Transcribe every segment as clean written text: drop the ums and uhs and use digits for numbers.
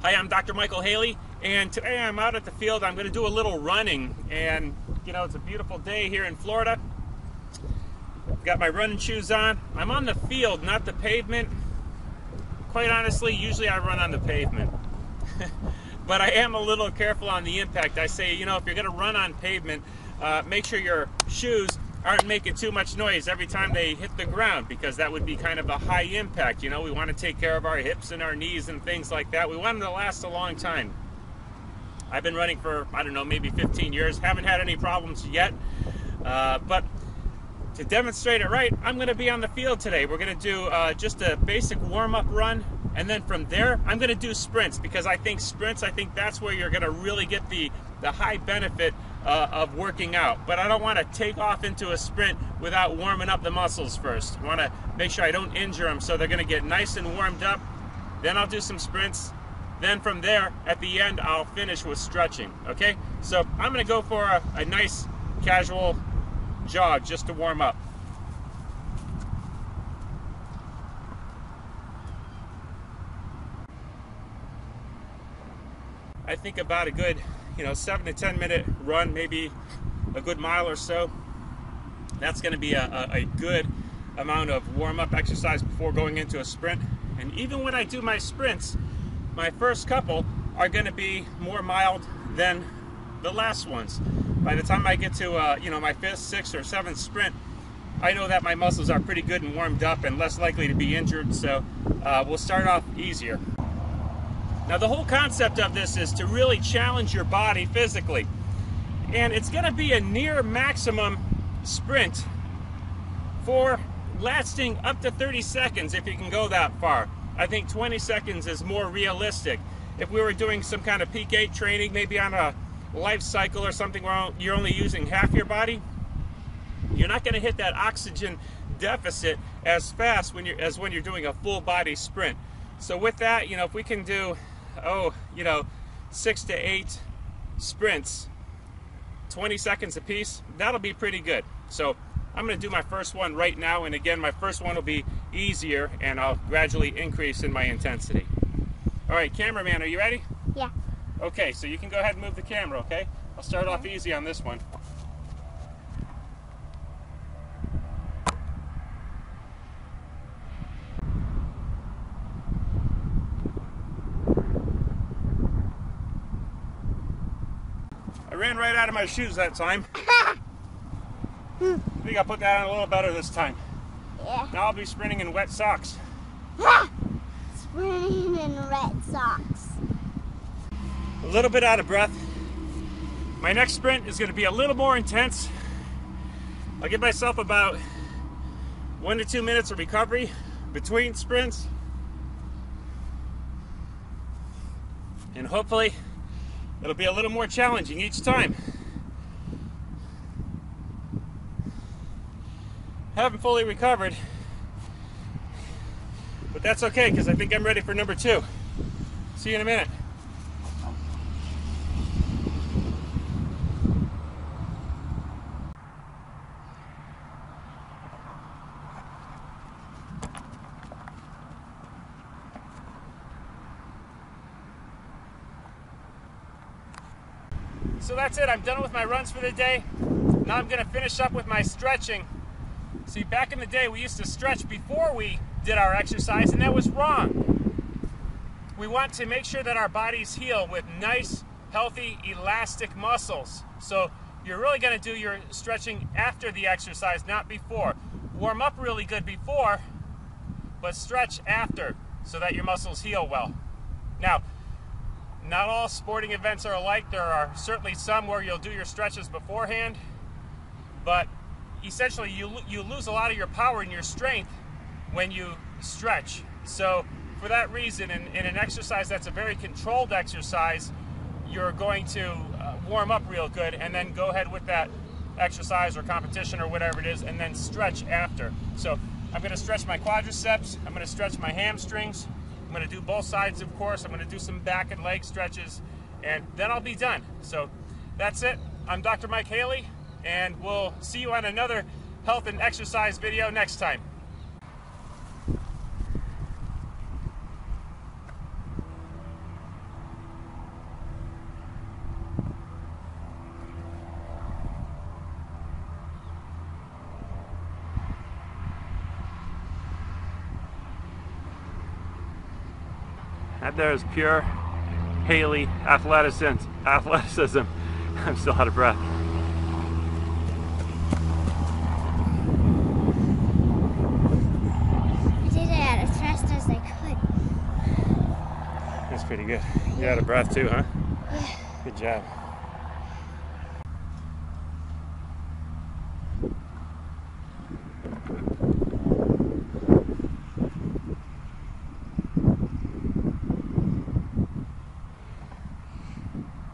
Hi, I'm Dr. Michael Haley, and today I'm out at the field. I'm going to do a little running, and you know, it's a beautiful day here in Florida. Got my running shoes on. I'm on the field, not the pavement. Quite honestly, usually I run on the pavement. But I am a little careful on the impact. I say, you know, if you're going to run on pavement, make sure your shoes aren't making too much noise every time they hit the ground, because that would be kind of a high impact. You know, we want to take care of our hips and our knees and things like that. We want them to last a long time. I've been running for, I don't know, maybe 15 years. Haven't had any problems yet. But to demonstrate it right, I'm going to be on the field today. We're going to do just a basic warm-up run. And then from there, I'm going to do sprints, because I think that's where you're going to really get the high benefit of working out. But I don't want to take off into a sprint without warming up the muscles first. I want to make sure I don't injure them, so they're going to get nice and warmed up. Then I'll do some sprints. Then from there, at the end, I'll finish with stretching, okay? So I'm going to go for a nice casual jog just to warm up. I think about a good, 7 to 10 minute run, maybe a good mile or so. That's going to be a good amount of warm-up exercise before going into a sprint. And even when I do my sprints, my first couple are going to be more mild than the last ones. By the time I get to my 5th, 6th, or 7th sprint, I know that my muscles are pretty good and warmed up and less likely to be injured, so we'll start off easier. Now, the whole concept of this is to really challenge your body physically. And it's going to be a near maximum sprint for lasting up to 30 seconds if you can go that far. I think 20 seconds is more realistic. If we were doing some kind of peak 8 training, maybe on a life cycle or something where you're only using half your body, you're not going to hit that oxygen deficit as fast as when you're doing a full body sprint. So with that, if we can do 6 to 8 sprints, 20 seconds a piece, that'll be pretty good. So I'm going to do my first one right now, and again, my first one will be easier, and I'll gradually increase in my intensity. All right, cameraman, are you ready? Yeah. Okay, so you can go ahead and move the camera, okay? I'll start off easy on this one. I ran right out of my shoes that time. I think I'll put that on a little better this time. Yeah. Now I'll be sprinting in wet socks. Sprinting in wet socks. A little bit out of breath. My next sprint is going to be a little more intense. I'll give myself about 1 to 2 minutes of recovery between sprints. And hopefully it'll be a little more challenging each time. Haven't fully recovered, but that's okay, because I think I'm ready for number 2. See you in a minute. So that's it. I'm done with my runs for the day. Now I'm going to finish up with my stretching. See, back in the day, we used to stretch before we did our exercise, and that was wrong. We want to make sure that our bodies heal with nice, healthy, elastic muscles. So you're really going to do your stretching after the exercise, not before. Warm up really good before, but stretch after so that your muscles heal well. Now, not all sporting events are alike. There are certainly some where you'll do your stretches beforehand, but essentially you lose a lot of your power and your strength when you stretch. So for that reason, in an exercise that's a very controlled exercise, you're going to warm up real good and then go ahead with that exercise or competition or whatever it is, and then stretch after. So I'm going to stretch my quadriceps, I'm going to stretch my hamstrings, I'm going to do both sides, of course, I'm going to do some back and leg stretches, and then I'll be done. So that's it. I'm Dr. Mike Haley, and we'll see you on another health and exercise video next time. That there is pure Haley athleticism. I'm still out of breath. I did it as fast as I could. That's pretty good. You're out of breath too, huh? Yeah. Good job.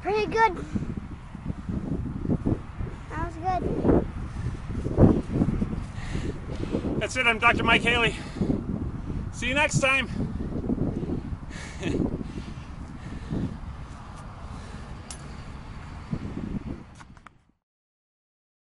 Pretty good. That was good. That's it. I'm Dr. Mike Haley. See you next time.